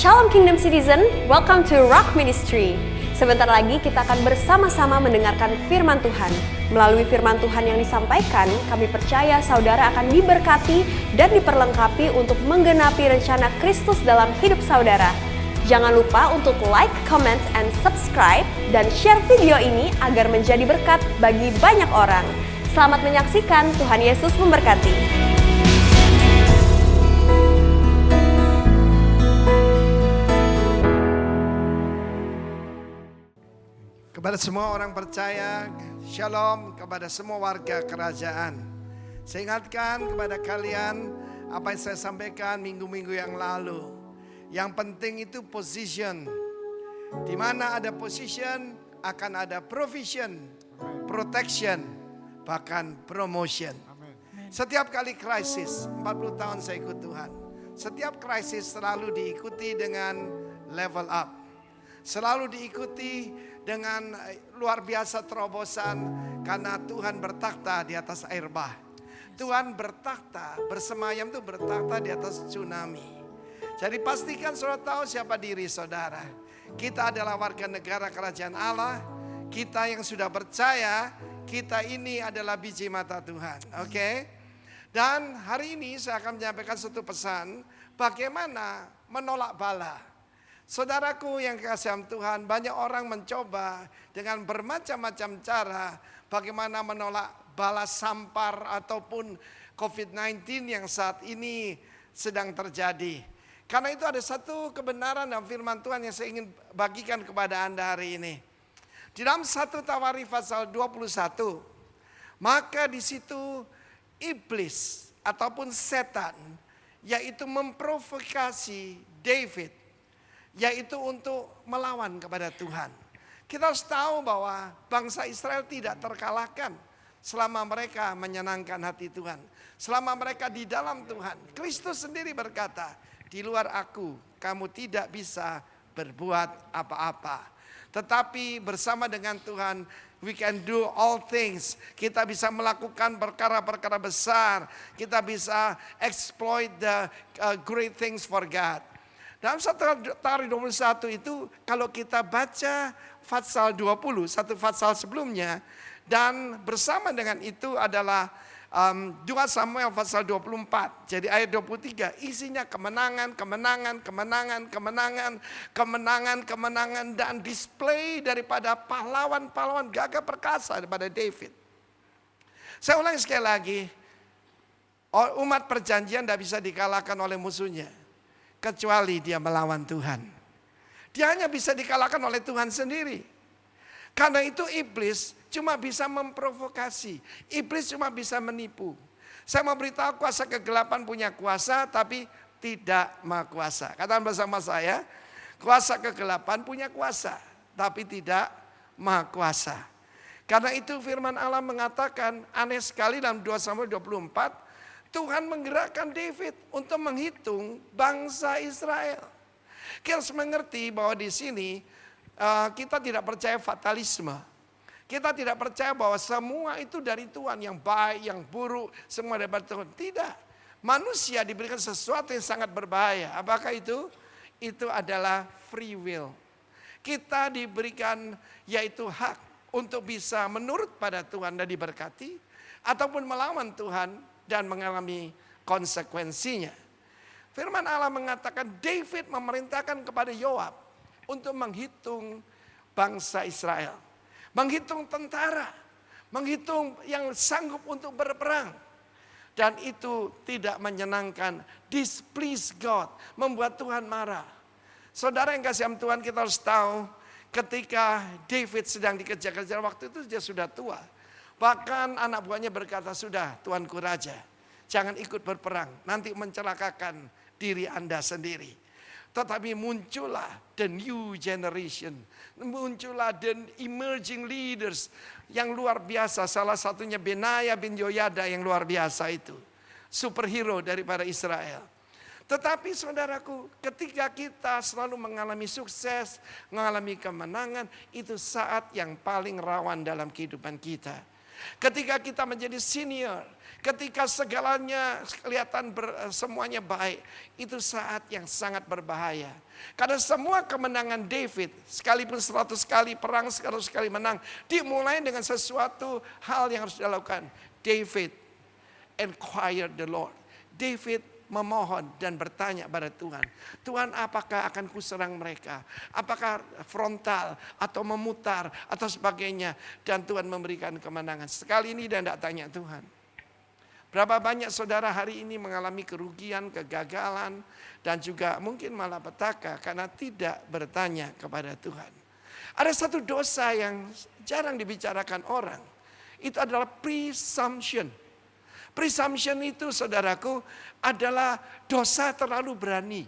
Shalom Kingdom Citizen, welcome to Rock Ministry. Sebentar lagi kita akan bersama-sama mendengarkan firman Tuhan. Melalui firman Tuhan yang disampaikan, kami percaya saudara akan diberkati dan diperlengkapi untuk menggenapi rencana Kristus dalam hidup saudara. Jangan lupa untuk like, comment, and subscribe, dan share video ini agar menjadi berkat bagi banyak orang. Selamat menyaksikan, Tuhan Yesus memberkati. Kepada semua orang percaya, shalom kepada semua warga kerajaan. Saya ingatkan kepada kalian apa yang saya sampaikan minggu-minggu yang lalu. Yang penting itu position. Di mana ada position akan ada provision, protection, bahkan promotion. Setiap kali krisis, 40 tahun saya ikut Tuhan. Setiap krisis selalu diikuti dengan level up. Selalu diikuti dengan luar biasa terobosan karena Tuhan bertakhta di atas air bah. Tuhan bertakhta, bersemayam itu bertakhta di atas tsunami. Jadi pastikan saudara tahu siapa diri saudara. Kita adalah warga negara kerajaan Allah. Kita yang sudah percaya, kita ini adalah biji mata Tuhan. Oke? Dan hari ini saya akan menyampaikan satu pesan, bagaimana menolak bala. Saudaraku yang kekasihan Tuhan, banyak orang mencoba dengan bermacam-macam cara bagaimana menolak bala sampar ataupun COVID-19 yang saat ini sedang terjadi. Karena itu ada satu kebenaran dalam firman Tuhan yang saya ingin bagikan kepada Anda hari ini. Di dalam 1 Tawarikh pasal 21, maka di situ iblis ataupun setan yaitu memprovokasi David, yaitu untuk melawan kepada Tuhan. Kita harus tahu bahwa bangsa Israel tidak terkalahkan selama mereka menyenangkan hati Tuhan. Selama mereka di dalam Tuhan. Kristus sendiri berkata, di luar aku kamu tidak bisa berbuat apa-apa. Tetapi bersama dengan Tuhan we can do all things. Kita bisa melakukan perkara-perkara besar. Kita bisa exploit the great things for God. Dalam 1 Tawarikh 21 itu kalau kita baca pasal 20, satu pasal sebelumnya, dan bersama dengan itu adalah 2 Samuel pasal 24. Jadi ayat 23 isinya kemenangan, kemenangan, kemenangan, kemenangan, kemenangan, kemenangan, dan display daripada pahlawan-pahlawan gagah perkasa daripada David. Saya ulangi sekali lagi, umat perjanjian tidak bisa dikalahkan oleh musuhnya. Kecuali dia melawan Tuhan. Dia hanya bisa dikalahkan oleh Tuhan sendiri. Karena itu iblis cuma bisa memprovokasi. Iblis cuma bisa menipu. Saya mau beritahu kuasa kegelapan punya kuasa tapi tidak maha kuasa. Katakan bersama saya, kuasa kegelapan punya kuasa tapi tidak maha kuasa. Karena itu firman Allah mengatakan aneh sekali dalam 2 Samuel 24. Tuhan menggerakkan David untuk menghitung bangsa Israel. Kita harus mengerti bahwa di sini kita tidak percaya fatalisme. Kita tidak percaya bahwa semua itu dari Tuhan, yang baik, yang buruk, semua dari Tuhan. Tidak. Manusia diberikan sesuatu yang sangat berbahaya. Apakah itu? Itu adalah free will. Kita diberikan yaitu hak untuk bisa menurut pada Tuhan dan diberkati, ataupun melawan Tuhan dan mengalami konsekuensinya. Firman Allah mengatakan David memerintahkan kepada Yoab untuk menghitung bangsa Israel. Menghitung tentara. Menghitung yang sanggup untuk berperang. Dan itu tidak menyenangkan. Displease God. Membuat Tuhan marah. Saudara yang kasih Tuhan, kita harus tahu ketika David sedang dikejar-kejar waktu itu dia sudah tua. Bahkan anak buahnya berkata, sudah Tuanku Raja, jangan ikut berperang, nanti mencelakakan diri Anda sendiri. Tetapi muncullah the new generation, muncullah the emerging leaders yang luar biasa. Salah satunya Benaya bin Yoyada yang luar biasa itu. Superhero daripada Israel. Tetapi saudaraku, ketika kita selalu mengalami sukses, mengalami kemenangan, itu saat yang paling rawan dalam kehidupan kita. ketika kita menjadi senior, ketika segalanya kelihatan semuanya baik, itu saat yang sangat berbahaya. Karena semua kemenangan David, sekalipun 100 kali perang, 100 kali menang, dimulai dengan sesuatu hal yang harus dilakukan. David inquired the Lord. David memohon dan bertanya pada Tuhan. Tuhan, apakah akan kuserang mereka? Apakah frontal atau memutar atau sebagainya? Dan Tuhan memberikan kemenangan. Sekali ini dia tidak tanya Tuhan. Berapa banyak saudara hari ini mengalami kerugian, kegagalan, dan juga mungkin malah petaka karena tidak bertanya kepada Tuhan. Ada satu dosa yang jarang dibicarakan orang. Itu adalah presumption. Presumption itu saudaraku adalah dosa terlalu berani.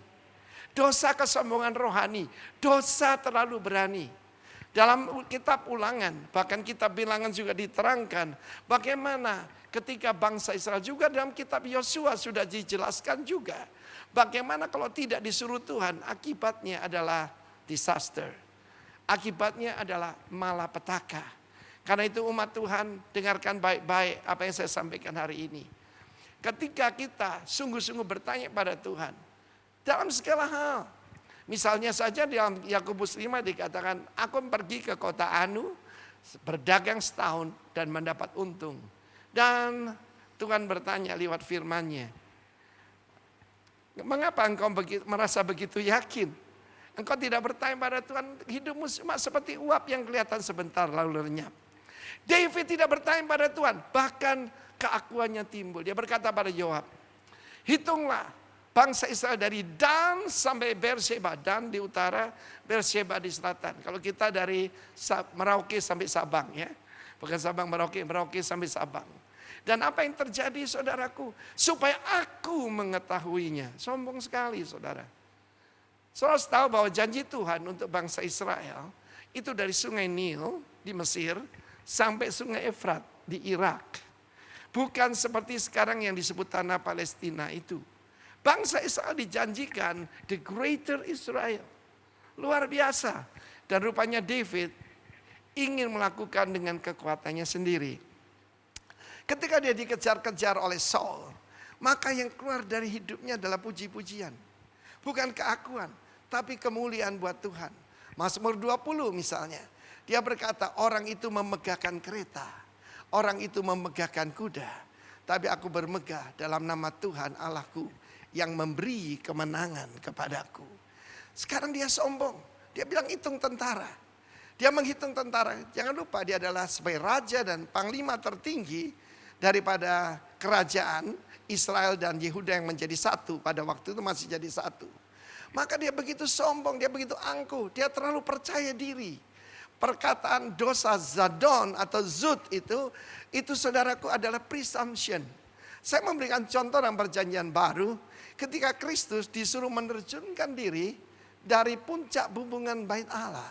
Dosa kesombongan rohani. Dosa terlalu berani. Dalam kitab Ulangan, bahkan kitab Bilangan juga diterangkan. Bagaimana ketika bangsa Israel juga dalam kitab Yosua sudah dijelaskan juga. Bagaimana kalau tidak disuruh Tuhan, akibatnya adalah disaster. Akibatnya adalah malapetaka. Karena itu umat Tuhan, dengarkan baik-baik apa yang saya sampaikan hari ini. Ketika kita sungguh-sungguh bertanya pada Tuhan, dalam segala hal. Misalnya saja dalam Yakobus 5 dikatakan, aku pergi ke kota Anu, berdagang setahun dan mendapat untung. Dan Tuhan bertanya lewat firman-Nya, mengapa engkau merasa begitu yakin? Engkau tidak bertanya pada Tuhan, hidupmu cuma seperti uap yang kelihatan sebentar lalu lenyap. David tidak bertanya pada Tuhan, bahkan keakuannya timbul. Dia berkata pada Yoab, hitunglah bangsa Israel dari Dan sampai Beersheba. Dan di utara, Beersheba di selatan. Kalau kita dari Merauke sampai Sabang ya. Bukan Sabang Merauke, Merauke sampai Sabang. Dan apa yang terjadi saudaraku? Supaya aku mengetahuinya. Sombong sekali saudara. Saudara tahu bahwa janji Tuhan untuk bangsa Israel itu dari sungai Nil di Mesir sampai sungai Efrat di Irak. Bukan seperti sekarang yang disebut tanah Palestina itu. Bangsa Israel dijanjikan the greater Israel. Luar biasa. Dan rupanya David ingin melakukan dengan kekuatannya sendiri. Ketika dia dikejar-kejar oleh Saul, maka yang keluar dari hidupnya adalah puji-pujian. Bukan keakuan, tapi kemuliaan buat Tuhan. Mazmur 20 misalnya. Dia berkata, orang itu memegahkan kereta, orang itu memegahkan kuda, tapi aku bermegah dalam nama Tuhan Allahku yang memberi kemenangan kepadaku. Sekarang dia sombong, dia bilang hitung tentara. Dia menghitung tentara, jangan lupa dia adalah sebagai raja dan panglima tertinggi daripada kerajaan Israel dan Yehuda yang menjadi satu. Pada waktu itu masih jadi satu. Maka dia begitu sombong, dia begitu angkuh, dia terlalu percaya diri. Perkataan dosa Zadon atau Zut itu saudaraku adalah presumption. Saya memberikan contoh dalam perjanjian baru, ketika Kristus disuruh menerjunkan diri dari puncak bumbungan bait Allah.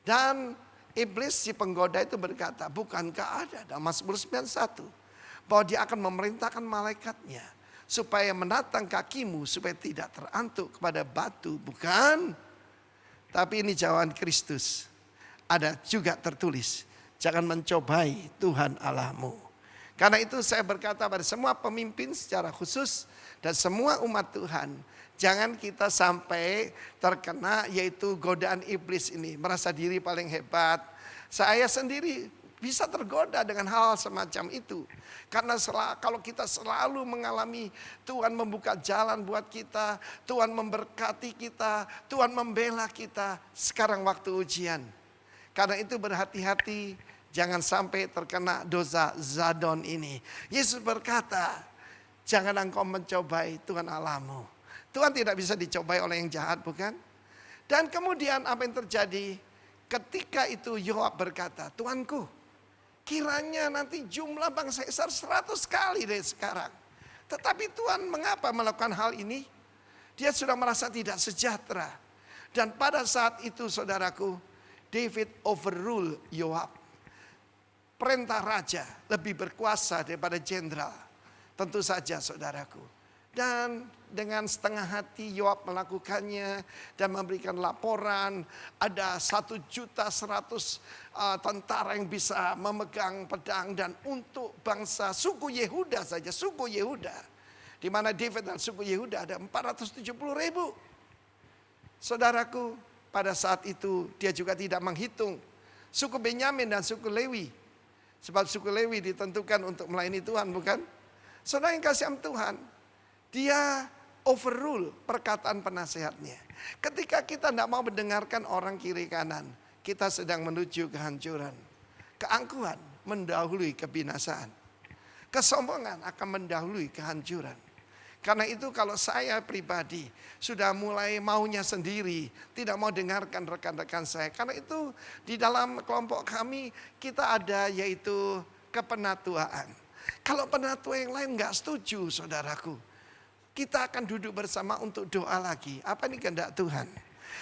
Dan iblis si penggoda itu berkata, bukankah ada dalam Mazmur 91 bahwa dia akan memerintahkan malaikatnya supaya menatang kakimu supaya tidak terantuk kepada batu, bukan? Tapi ini jawaban Kristus. Ada juga tertulis, jangan mencobai Tuhan Allahmu. Karena itu saya berkata pada semua pemimpin secara khusus dan semua umat Tuhan, jangan kita sampai terkena yaitu godaan iblis ini. Merasa diri paling hebat. Saya sendiri bisa tergoda dengan hal semacam itu. Karena kalau kita selalu mengalami Tuhan membuka jalan buat kita, Tuhan memberkati kita, Tuhan membela kita, sekarang waktu ujian. Karena itu berhati-hati, jangan sampai terkena dosa Zadon ini. Yesus berkata, jangan engkau mencobai Tuhan Allahmu. Tuhan tidak bisa dicobai oleh yang jahat, bukan? Dan kemudian apa yang terjadi? Ketika itu Yoab berkata, Tuanku, kiranya nanti jumlah bangsa Israel 100 kali dari sekarang. Tetapi Tuhan mengapa melakukan hal ini? Dia sudah merasa tidak sejahtera. Dan pada saat itu saudaraku, David overrule Yoab. Perintah raja lebih berkuasa daripada jenderal. Tentu saja saudaraku. Dan dengan setengah hati Yoab melakukannya dan memberikan laporan. Ada 1.100.000 tentara yang bisa memegang pedang. Dan untuk bangsa suku Yehuda saja, suku Yehuda, di mana David dan suku Yehuda ada 470.000. Saudaraku, pada saat itu dia juga tidak menghitung suku Benyamin dan suku Lewi. Sebab suku Lewi ditentukan untuk melayani Tuhan, bukan? Saudara yang kasih Tuhan, dia overrule perkataan penasehatnya. Ketika kita tidak mau mendengarkan orang kiri kanan, kita sedang menuju kehancuran. Keangkuhan mendahului kebinasaan. Kesombongan akan mendahului kehancuran. Karena itu kalau saya pribadi sudah mulai maunya sendiri, tidak mau dengarkan rekan-rekan saya. Karena itu di dalam kelompok kami kita ada yaitu kepenatuaan. Kalau penatua yang lain nggak setuju, saudaraku, kita akan duduk bersama untuk doa lagi. Apa ini kehendak Tuhan?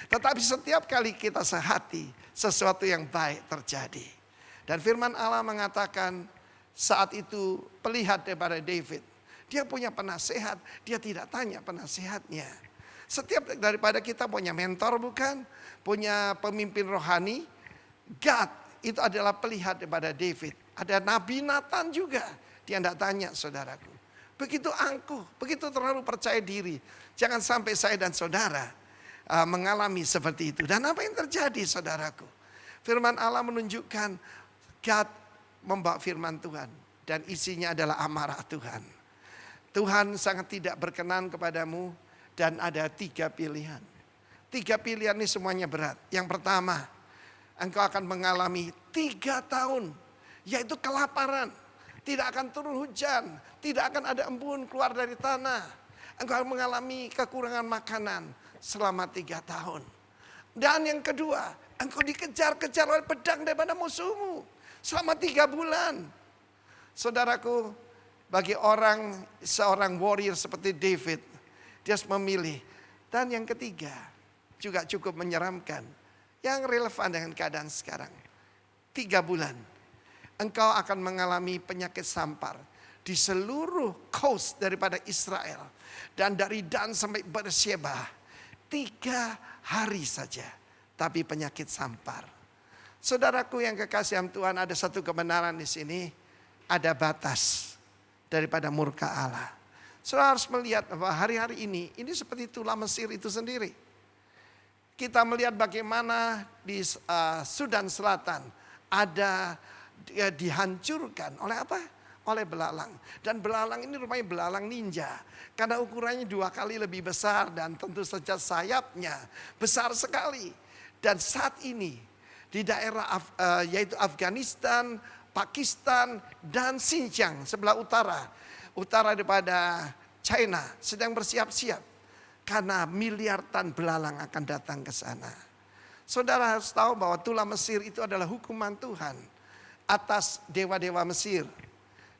Tetapi setiap kali kita sehati, sesuatu yang baik terjadi. Dan firman Allah mengatakan saat itu pelihat daripada David. Dia punya penasehat, dia tidak tanya penasehatnya. Setiap daripada kita punya mentor bukan? Punya pemimpin rohani. Gad itu adalah pelihat daripada David. Ada Nabi Nathan juga. Dia tidak tanya, saudaraku. Begitu angkuh, begitu terlalu percaya diri. Jangan sampai saya dan saudara mengalami seperti itu. Dan apa yang terjadi, saudaraku? Firman Allah menunjukkan Gad membawa firman Tuhan. Dan isinya adalah amarah Tuhan. Tuhan sangat tidak berkenan kepadamu. Dan ada 3 pilihan. 3 pilihan ini semuanya berat. Yang pertama, engkau akan mengalami 3 tahun. Yaitu kelaparan. Tidak akan turun hujan. Tidak akan ada embun keluar dari tanah. Engkau akan mengalami kekurangan makanan selama 3 tahun. Dan yang kedua, engkau dikejar-kejar oleh pedang daripada musuhmu selama 3 bulan. Saudaraku, bagi seorang warrior seperti David, dia harus memilih. Dan yang ketiga, juga cukup menyeramkan. Yang relevan dengan keadaan sekarang. 3 bulan. Engkau akan mengalami penyakit sampar di seluruh coast daripada Israel. Dan dari Dan sampai Beersheba. 3 hari saja. Tapi penyakit sampar. Saudaraku yang kekasih Tuhan, ada satu kebenaran di sini. Ada batas daripada murka Allah. Saudara harus melihat bahwa hari-hari ini seperti tulah Mesir itu sendiri. Kita melihat bagaimana di Sudan Selatan ada dihancurkan oleh apa? Oleh belalang. Dan belalang ini rupanya belalang ninja. Karena ukurannya 2 kali lebih besar dan tentu saja sayapnya besar sekali. Dan saat ini di daerah yaitu Afghanistan, Pakistan dan Xinjiang sebelah utara daripada China sedang bersiap-siap. Karena miliar tan belalang akan datang ke sana. Saudara harus tahu bahwa tulah Mesir itu adalah hukuman Tuhan atas dewa-dewa Mesir.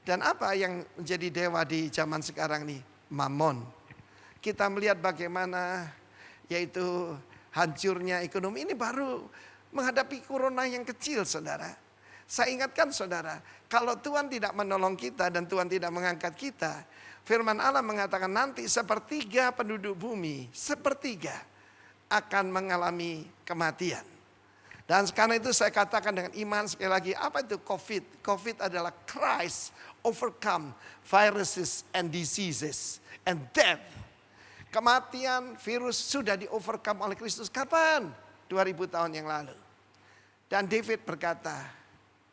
Dan apa yang menjadi dewa di zaman sekarang ini? Mammon. Kita melihat bagaimana yaitu hancurnya ekonomi ini baru menghadapi corona yang kecil, saudara. Saya ingatkan saudara, kalau Tuhan tidak menolong kita dan Tuhan tidak mengangkat kita, firman Allah mengatakan nanti 1/3 penduduk bumi, 1/3 akan mengalami kematian. Dan karena itu saya katakan dengan iman sekali lagi, apa itu COVID? COVID adalah Christ overcome viruses and diseases and death. Kematian, virus sudah di overcome oleh Kristus. Kapan? 2000 tahun yang lalu. Dan David berkata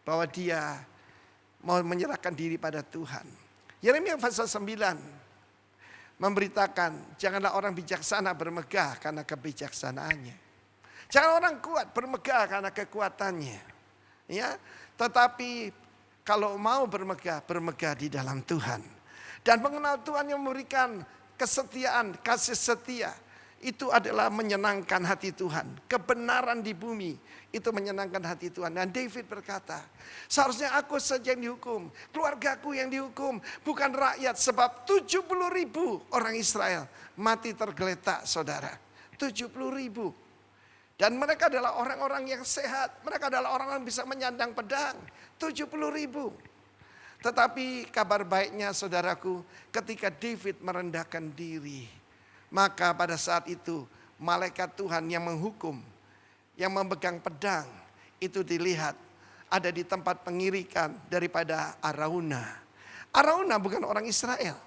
bahwa dia mau menyerahkan diri pada Tuhan. Yeremia pasal 9 memberitakan, janganlah orang bijaksana bermegah karena kebijaksanaannya. Jangan orang kuat bermegah karena kekuatannya. Ya, tetapi kalau mau bermegah, bermegah di dalam Tuhan. Dan mengenal Tuhan yang memberikan kesetiaan, kasih setia. Itu adalah menyenangkan hati Tuhan. Kebenaran di bumi itu menyenangkan hati Tuhan. Dan David berkata, seharusnya aku saja yang dihukum. Keluargaku yang dihukum. Bukan rakyat, sebab 70.000 orang Israel mati tergeletak, saudara. 70.000. Dan mereka adalah orang-orang yang sehat. Mereka adalah orang-orang yang bisa menyandang pedang. 70.000. Tetapi kabar baiknya saudaraku, ketika David merendahkan diri, maka pada saat itu malaikat Tuhan yang menghukum, yang memegang pedang, itu dilihat ada di tempat pengirikan daripada Arauna. Arauna bukan orang Israel.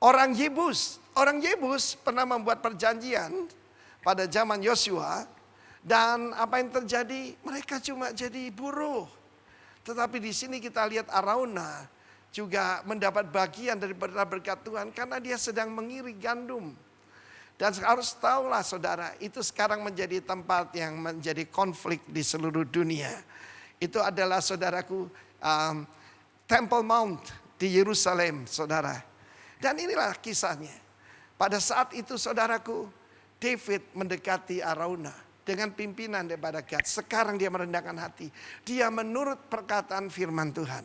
Orang Yebus. Orang Yebus pernah membuat perjanjian pada zaman Yosua. Dan apa yang terjadi? Mereka cuma jadi buruh. Tetapi di sini kita lihat Arauna juga mendapat bagian dari berkat Tuhan. Karena dia sedang mengiring gandum. Dan harus tahulah saudara, itu sekarang menjadi tempat yang menjadi konflik di seluruh dunia. Itu adalah saudaraku Temple Mount di Yerusalem, saudara. Dan inilah kisahnya. Pada saat itu saudaraku, David mendekati Arauna dengan pimpinan daripada Gad. Sekarang dia merendahkan hati. Dia menurut perkataan firman Tuhan.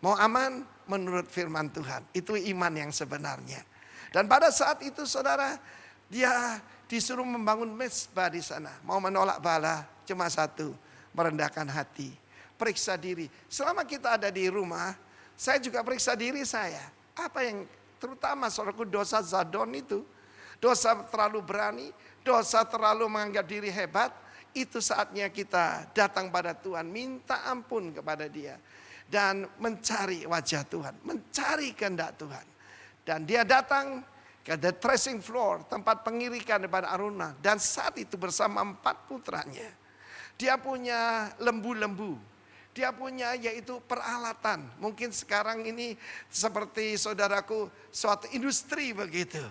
Mau aman menurut firman Tuhan. Itu iman yang sebenarnya. Dan pada saat itu saudara, dia disuruh membangun mezbah di sana. Mau menolak bala, cuma satu, merendahkan hati. Periksa diri. Selama kita ada di rumah, saya juga periksa diri saya. Apa yang terutama saudaraku dosa zadon itu. Dosa terlalu berani, dosa terlalu menganggap diri hebat. Itu saatnya kita datang pada Tuhan, minta ampun kepada Dia. Dan mencari wajah Tuhan, mencari kehendak Tuhan. Dan dia datang ke the threshing floor, tempat pengirikan daripada Arauna. Dan saat itu bersama 4 putranya. Dia punya lembu-lembu. Dia punya yaitu peralatan. Mungkin sekarang ini seperti saudaraku suatu industri begitu.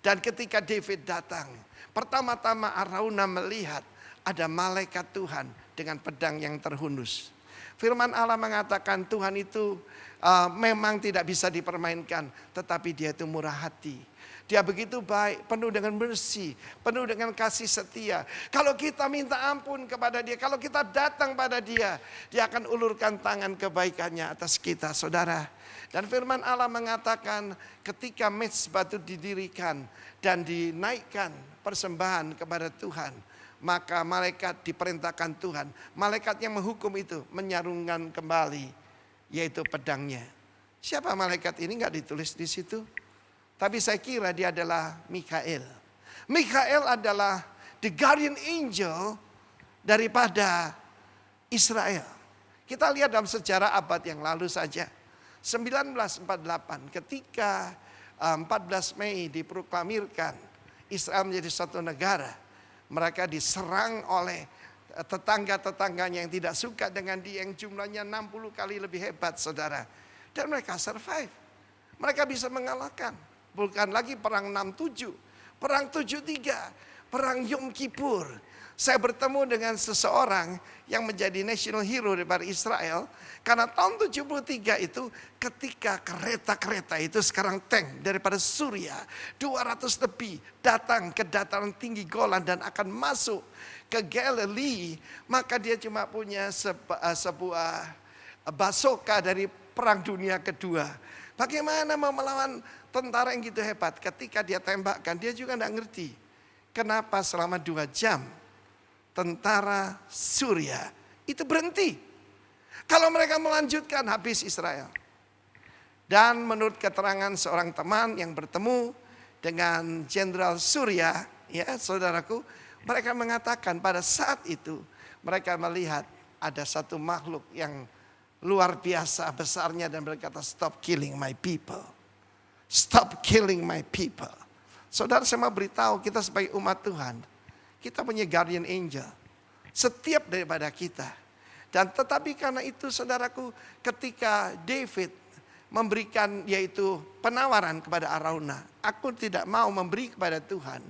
Dan ketika David datang, pertama-tama Arauna melihat ada malaikat Tuhan dengan pedang yang terhunus. Firman Allah mengatakan Tuhan itu memang tidak bisa dipermainkan. Tetapi dia itu murah hati. Dia begitu baik, penuh dengan bersih, penuh dengan kasih setia. Kalau kita minta ampun kepada Dia, kalau kita datang pada Dia, Dia akan ulurkan tangan kebaikannya atas kita, saudara. Dan firman Allah mengatakan ketika mezbah itu didirikan dan dinaikkan persembahan kepada Tuhan, maka malaikat diperintahkan Tuhan, malaikat yang menghukum itu menyarungkan kembali, yaitu pedangnya. Siapa malaikat ini? Nggak ditulis di situ. Tapi saya kira dia adalah Mikael. Mikael adalah the guardian angel daripada Israel. Kita lihat dalam sejarah abad yang lalu saja. 1948 ketika 14 Mei diproklamirkan Israel menjadi satu negara. Mereka diserang oleh tetangga-tetangganya yang tidak suka dengan dia yang jumlahnya 60 kali lebih hebat, saudara. Dan mereka survive. Mereka bisa mengalahkan. Bukan lagi perang 67, perang 73, perang Yom Kippur. Saya bertemu dengan seseorang yang menjadi national hero daripada Israel. Karena tahun 73 itu ketika kereta-kereta itu sekarang tank daripada Suria. 200 lebih datang ke dataran tinggi Golan dan akan masuk ke Galilee. Maka dia cuma punya sebuah basoka dari perang dunia kedua. Bagaimana mau melawan tentara yang gitu hebat? Ketika dia tembakkan, dia juga tidak ngerti. Kenapa selama 2 jam tentara Suria itu berhenti. Kalau mereka melanjutkan, habis Israel. Dan menurut keterangan seorang teman yang bertemu dengan Jenderal Suria, ya saudaraku, mereka mengatakan pada saat itu mereka melihat ada satu makhluk yang luar biasa besarnya dan berkata, stop killing my people. Stop killing my people. Saudara, saya mau beritahu kita sebagai umat Tuhan, kita punya guardian angel. Setiap daripada kita. Dan tetapi karena itu saudaraku, ketika David memberikan yaitu penawaran kepada Arauna, aku tidak mau memberi kepada Tuhan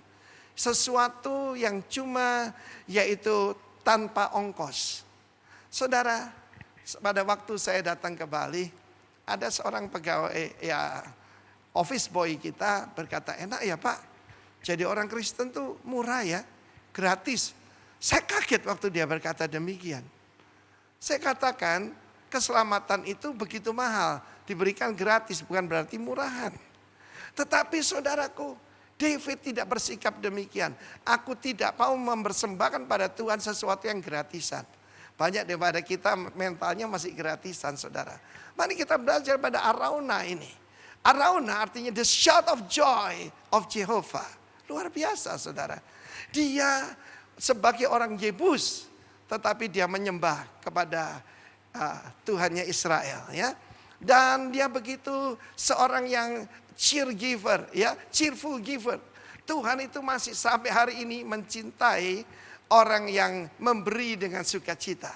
sesuatu yang cuma yaitu tanpa ongkos. Saudara, pada waktu saya datang ke Bali, ada seorang pegawai office boy kita berkata, enak ya Pak, jadi orang Kristen tuh murah ya, gratis. Saya kaget waktu dia berkata demikian. Saya katakan keselamatan itu begitu mahal, diberikan gratis bukan berarti murahan. Tetapi saudaraku, David tidak bersikap demikian. Aku tidak mau mempersembahkan pada Tuhan sesuatu yang gratisan. Banyak daripada kita mentalnya masih gratisan, saudara. Mari kita belajar pada Arauna ini. Arauna artinya the shout of joy of Jehovah. Luar biasa, saudara. Dia sebagai orang Yebus, tetapi dia menyembah kepada Tuhannya Israel, ya. Dan dia begitu seorang yang cheergiver, ya, cheerful giver. Tuhan itu masih sampai hari ini mencintai orang yang memberi dengan sukacita.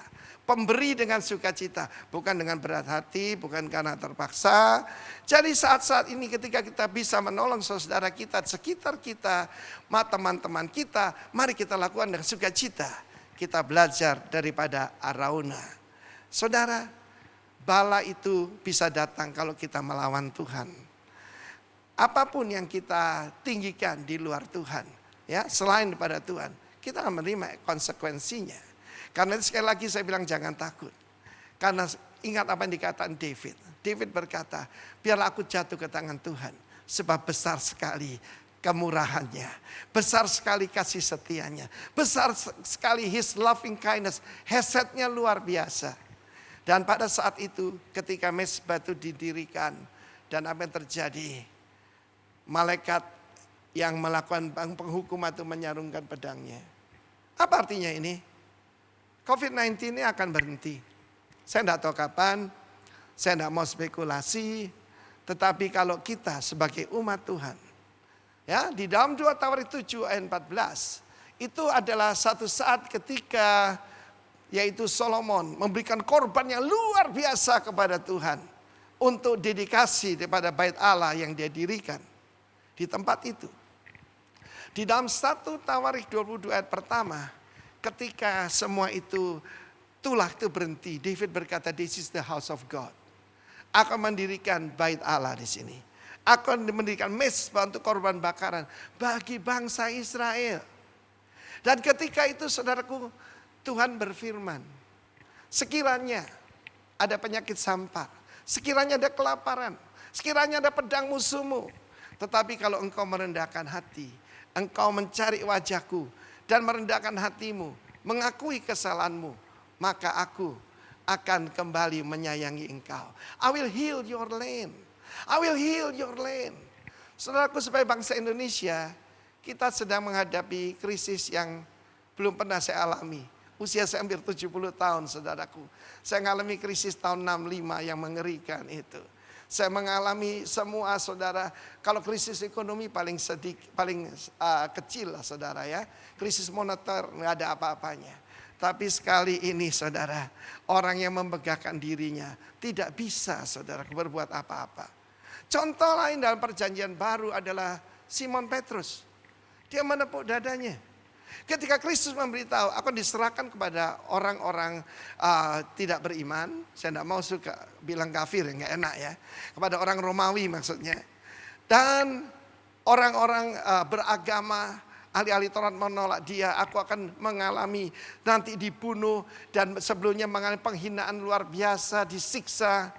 Pemberi dengan sukacita, bukan dengan berat hati, bukan karena terpaksa. Jadi saat-saat ini ketika kita bisa menolong saudara kita, sekitar kita, teman-teman kita, mari kita lakukan dengan sukacita. Kita belajar daripada Arauna. Saudara, bala itu bisa datang kalau kita melawan Tuhan. Apapun yang kita tinggikan di luar Tuhan, ya, selain daripada Tuhan, kita akan menerima konsekuensinya. Karena sekali lagi saya bilang jangan takut. Karena ingat apa yang dikatakan David. David berkata, biarlah aku jatuh ke tangan Tuhan. Sebab besar sekali kemurahannya. Besar sekali kasih setianya. Besar sekali his loving kindness. Hesetnya luar biasa. Dan pada saat itu ketika mezbah itu didirikan. Dan apa yang terjadi? Malaikat yang melakukan penghukuman itu menyarungkan pedangnya. Apa artinya ini? COVID-19 ini akan berhenti. Saya tidak tahu kapan, saya tidak mau spekulasi. Tetapi kalau kita sebagai umat Tuhan, ya, di dalam 2 Tawarik 7 ayat 14, itu adalah satu saat ketika yaitu Solomon memberikan korban yang luar biasa kepada Tuhan untuk dedikasi daripada bait Allah yang dia dirikan di tempat itu. Di dalam 1 Tawarik 22 ayat pertama, ketika semua itu tulah itu berhenti, David berkata, "This is the house of God." Aku mendirikan bait Allah di sini. Aku mendirikan mezbah untuk korban bakaran bagi bangsa Israel. Dan ketika itu saudaraku, Tuhan berfirman, sekiranya ada penyakit sampar, sekiranya ada kelaparan, sekiranya ada pedang musuhmu, tetapi kalau engkau merendahkan hati, engkau mencari wajahku dan merendahkan hatimu, mengakui kesalahanmu, maka aku akan kembali menyayangi engkau. I will heal your land. I will heal your land. Saudaraku, sebagai bangsa Indonesia, kita sedang menghadapi krisis yang belum pernah saya alami. Usia saya hampir 70 tahun, saudaraku. Saya mengalami krisis tahun 65 yang mengerikan itu. Saya mengalami semua, saudara. Kalau krisis ekonomi paling kecil lah, saudara, ya. Krisis moneter nggak ada apa-apanya. Tapi sekali ini, saudara, orang yang membegahkan dirinya tidak bisa, saudara, berbuat apa-apa. Contoh lain dalam perjanjian baru adalah Simon Petrus. Dia menepuk dadanya. Ketika Kristus memberitahu, akan diserahkan kepada orang-orang tidak beriman. Saya tidak mau suka bilang kafir, nggak enak ya. Kepada orang Romawi maksudnya. Dan orang-orang beragama, ahli-ahli Taurat menolak dia. Aku akan mengalami nanti dibunuh. Dan sebelumnya mengalami penghinaan luar biasa, disiksa.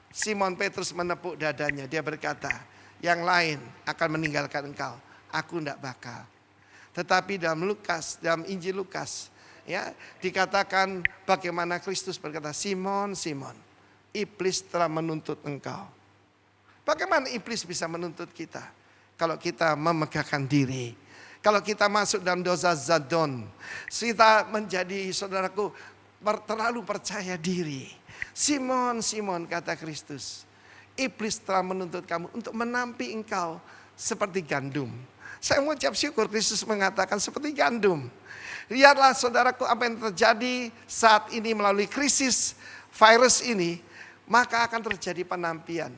Simon Petrus menepuk dadanya. Dia berkata, yang lain akan meninggalkan engkau. Aku tidak bakal. Tetapi dalam Injil Lukas, ya, dikatakan bagaimana Kristus berkata, Simon, Simon, iblis telah menuntut engkau. Bagaimana iblis bisa menuntut kita? Kalau kita memegahkan diri. Kalau kita masuk dalam dosa zadon. Kita menjadi, saudaraku, terlalu percaya diri. Simon, Simon, kata Kristus, iblis telah menuntut kamu untuk menampi engkau seperti gandum. Saya mengucap syukur Kristus mengatakan seperti gandum. Lihatlah saudaraku apa yang terjadi saat ini melalui krisis virus ini. Maka akan terjadi penampian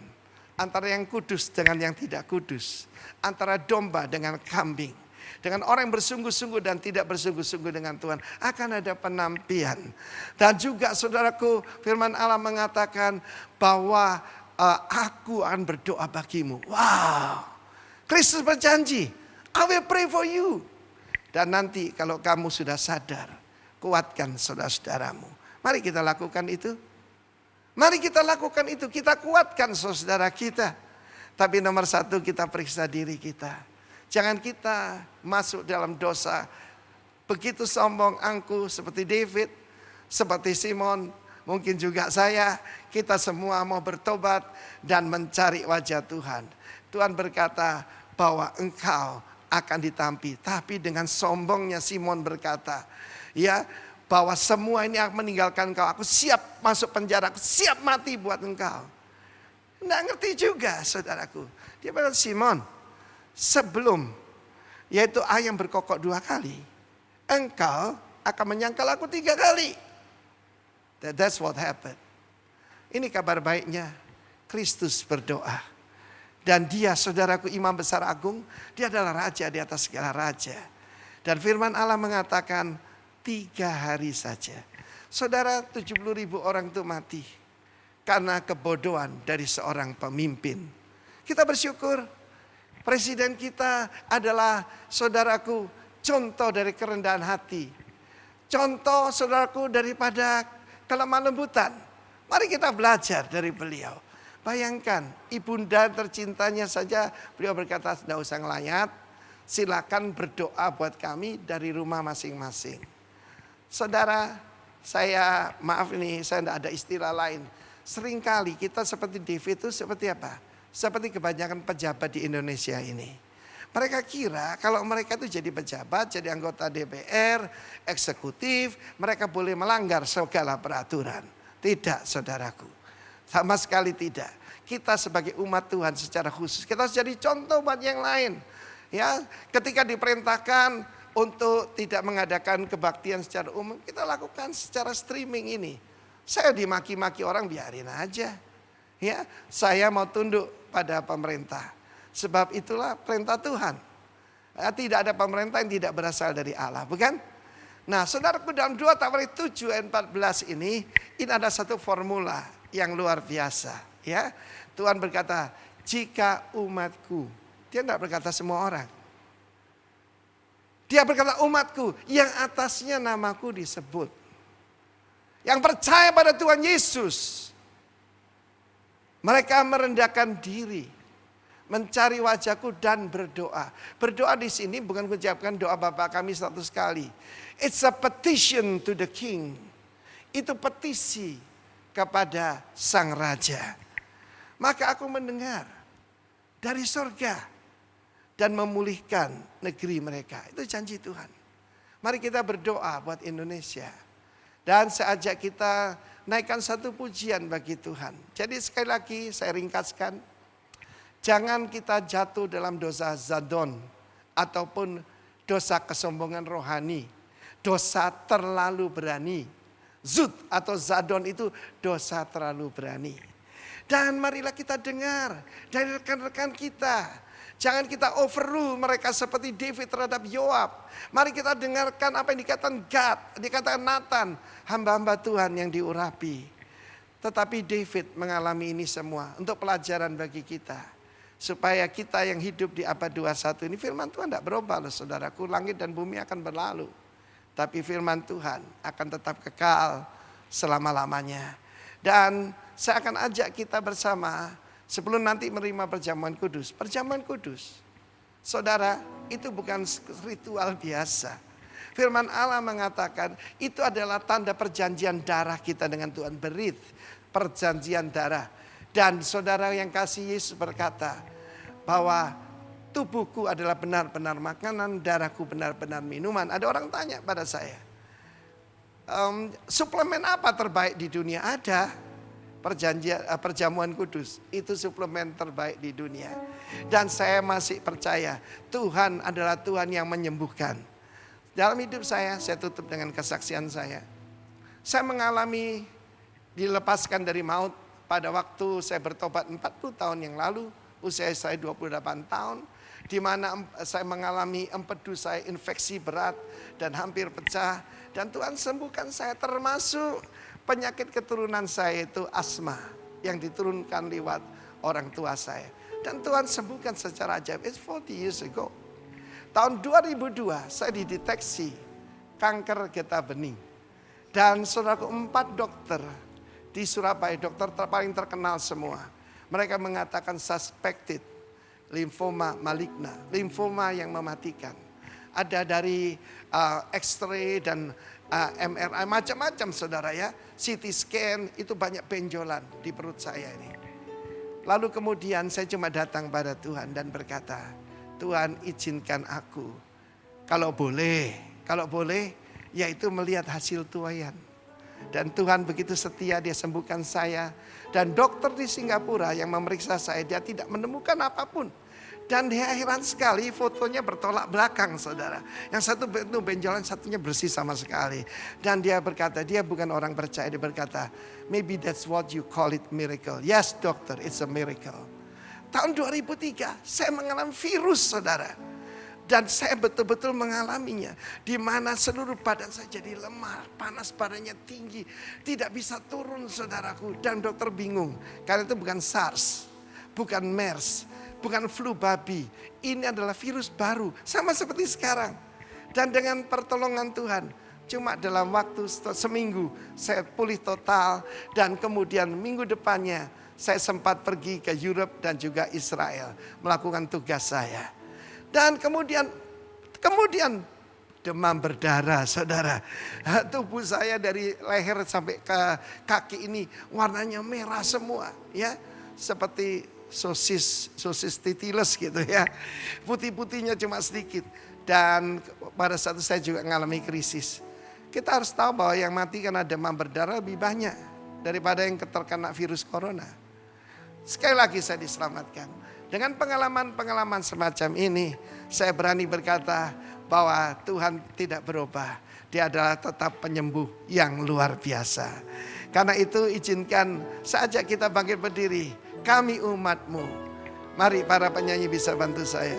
antara yang kudus dengan yang tidak kudus. Antara domba dengan kambing. Dengan orang yang bersungguh-sungguh dan tidak bersungguh-sungguh dengan Tuhan. Akan ada penampian. Dan juga saudaraku, firman Allah mengatakan bahwa aku akan berdoa bagimu. Wow. Kristus berjanji, I will pray for you. Dan nanti kalau kamu sudah sadar, kuatkan saudara-saudaramu. Mari kita lakukan itu. Mari kita lakukan itu. Kita kuatkan saudara kita. Tapi nomor satu, kita periksa diri kita. Jangan kita masuk dalam dosa. Begitu sombong angkuh seperti David. Seperti Simon, mungkin juga saya, kita semua mau bertobat dan mencari wajah Tuhan. Tuhan berkata bahwa engkau akan ditampi. Tapi dengan sombongnya Simon berkata, ya, bahwa semua ini akan meninggalkan engkau. Aku siap masuk penjara, aku siap mati buat engkau. Nggak ngerti juga saudaraku. Dia bilang, Simon, sebelum yaitu ayam berkokok 2 kali, engkau akan menyangkal aku 3 kali. That's what happened. Ini kabar baiknya, Kristus berdoa. Dan dia saudaraku imam besar agung, dia adalah raja di atas segala raja. Dan firman Allah mengatakan 3 hari saja. Saudara, 70.000 orang itu mati karena kebodohan dari seorang pemimpin. Kita bersyukur presiden kita adalah saudaraku contoh dari kerendahan hati. Contoh saudaraku daripada kelemah lembutan. Mari kita belajar dari beliau. Bayangkan ibunda tercintanya saja beliau berkata tidak usah ngelayat. Silakan berdoa buat kami dari rumah masing-masing. Saudara, saya maaf ini saya tidak ada istilah lain. Seringkali kita seperti David itu seperti apa? Seperti kebanyakan pejabat di Indonesia ini. Mereka kira kalau mereka itu jadi pejabat, jadi anggota DPR, eksekutif, mereka boleh melanggar segala peraturan. Tidak saudaraku, sama sekali tidak. Kita sebagai umat Tuhan secara khusus, kita harus jadi contoh buat yang lain. Ya, ketika diperintahkan untuk tidak mengadakan kebaktian secara umum, kita lakukan secara streaming ini. Saya dimaki-maki orang biarin aja. Ya, saya mau tunduk pada pemerintah. Sebab itulah perintah Tuhan. Tidak ada pemerintah yang tidak berasal dari Allah, bukan? Nah, saudaraku dalam 2 Tawarik 7 ayat 14 ini ada satu formula yang luar biasa. Ya, Tuhan berkata, jika umatku, dia tidak berkata semua orang. Dia berkata umatku yang atasnya namaku disebut. Yang percaya pada Tuhan Yesus. Mereka merendahkan diri, mencari wajahku dan berdoa. Berdoa di sini bukan mengucapkan doa Bapa kami 100 kali. It's a petition to the king. Itu petisi kepada sang raja. Maka aku mendengar dari surga dan memulihkan negeri mereka. Itu janji Tuhan. Mari kita berdoa buat Indonesia. Dan saya ajak kita naikkan satu pujian bagi Tuhan. Jadi sekali lagi saya ringkaskan. Jangan kita jatuh dalam dosa zadon. Ataupun dosa kesombongan rohani. Dosa terlalu berani. Zud atau zadon itu dosa terlalu berani. Dan marilah kita dengar dari rekan-rekan kita. Jangan kita overrule mereka seperti David terhadap Yoab. Mari kita dengarkan apa yang dikatakan Gad, dikatakan Nathan, hamba-hamba Tuhan yang diurapi. Tetapi David mengalami ini semua untuk pelajaran bagi kita. Supaya kita yang hidup di abad 21 ini, firman Tuhan tidak berubah loh saudaraku. Langit dan bumi akan berlalu. Tapi firman Tuhan akan tetap kekal selama-lamanya. Dan saya akan ajak kita bersama sebelum nanti menerima perjamuan kudus. Perjamuan kudus, saudara, itu bukan ritual biasa. Firman Allah mengatakan itu adalah tanda perjanjian darah kita dengan Tuhan. Berit, perjanjian darah. Dan saudara yang kasih Yesus berkata bahwa tubuhku adalah benar-benar makanan, darahku benar-benar minuman. Ada orang tanya pada saya, suplemen apa terbaik di dunia? Ada. Perjamuan kudus itu suplemen terbaik di dunia. Dan saya masih percaya Tuhan adalah Tuhan yang menyembuhkan. Dalam hidup saya tutup dengan kesaksian saya. Saya mengalami dilepaskan dari maut pada waktu saya bertobat 40 tahun yang lalu. Usia saya 28 tahun. Di mana saya mengalami empedu saya infeksi berat dan hampir pecah. Dan Tuhan sembuhkan saya, termasuk penyakit keturunan saya itu asma yang diturunkan lewat orang tua saya. Dan Tuhan sembuhkan secara ajaib. It's 40 years ago. Tahun 2002 saya dideteksi kanker getah bening. Dan saudaraku 4 dokter di Surabaya, dokter paling terkenal semua. Mereka mengatakan suspected lymphoma maligna, limfoma yang mematikan. ada dari X-ray dan MRI, macam-macam saudara ya. CT scan, itu banyak benjolan di perut saya ini. Lalu kemudian saya cuma datang pada Tuhan dan berkata, Tuhan izinkan aku, kalau boleh, yaitu melihat hasil tuaian. Dan Tuhan begitu setia, dia sembuhkan saya. Dan dokter di Singapura yang memeriksa saya, dia tidak menemukan apapun. Dan dia heran sekali, fotonya bertolak belakang saudara. Yang satu itu benjolan, satunya bersih sama sekali. Dan dia berkata, dia bukan orang percaya. Dia berkata, maybe that's what you call it miracle. Yes dokter, it's a miracle. Tahun 2003 saya mengalami virus saudara. Dan saya betul-betul mengalaminya. Di mana seluruh badan saya jadi lemah, panas badannya tinggi. Tidak bisa turun saudaraku. Dan dokter bingung, karena itu bukan SARS, bukan MERS, bukan flu babi. Ini adalah virus baru, sama seperti sekarang. Dan dengan pertolongan Tuhan, cuma dalam waktu seminggu saya pulih total. Dan kemudian minggu depannya saya sempat pergi ke Europe dan juga Israel melakukan tugas saya. Dan kemudian demam berdarah saudara. Tubuh saya dari leher sampai ke kaki ini warnanya merah semua ya. Seperti sosis titiles gitu ya. Putih-putihnya cuma sedikit. Dan pada saat itu saya juga mengalami krisis. Kita harus tahu bahwa yang mati karena demam berdarah lebih banyak daripada yang terkena virus corona. Sekali lagi saya diselamatkan. Dengan pengalaman-pengalaman semacam ini, saya berani berkata bahwa Tuhan tidak berubah. Dia adalah tetap penyembuh yang luar biasa. Karena itu izinkan saja kita bangkit berdiri. Kami umat-Mu. Mari para penyanyi bisa bantu saya.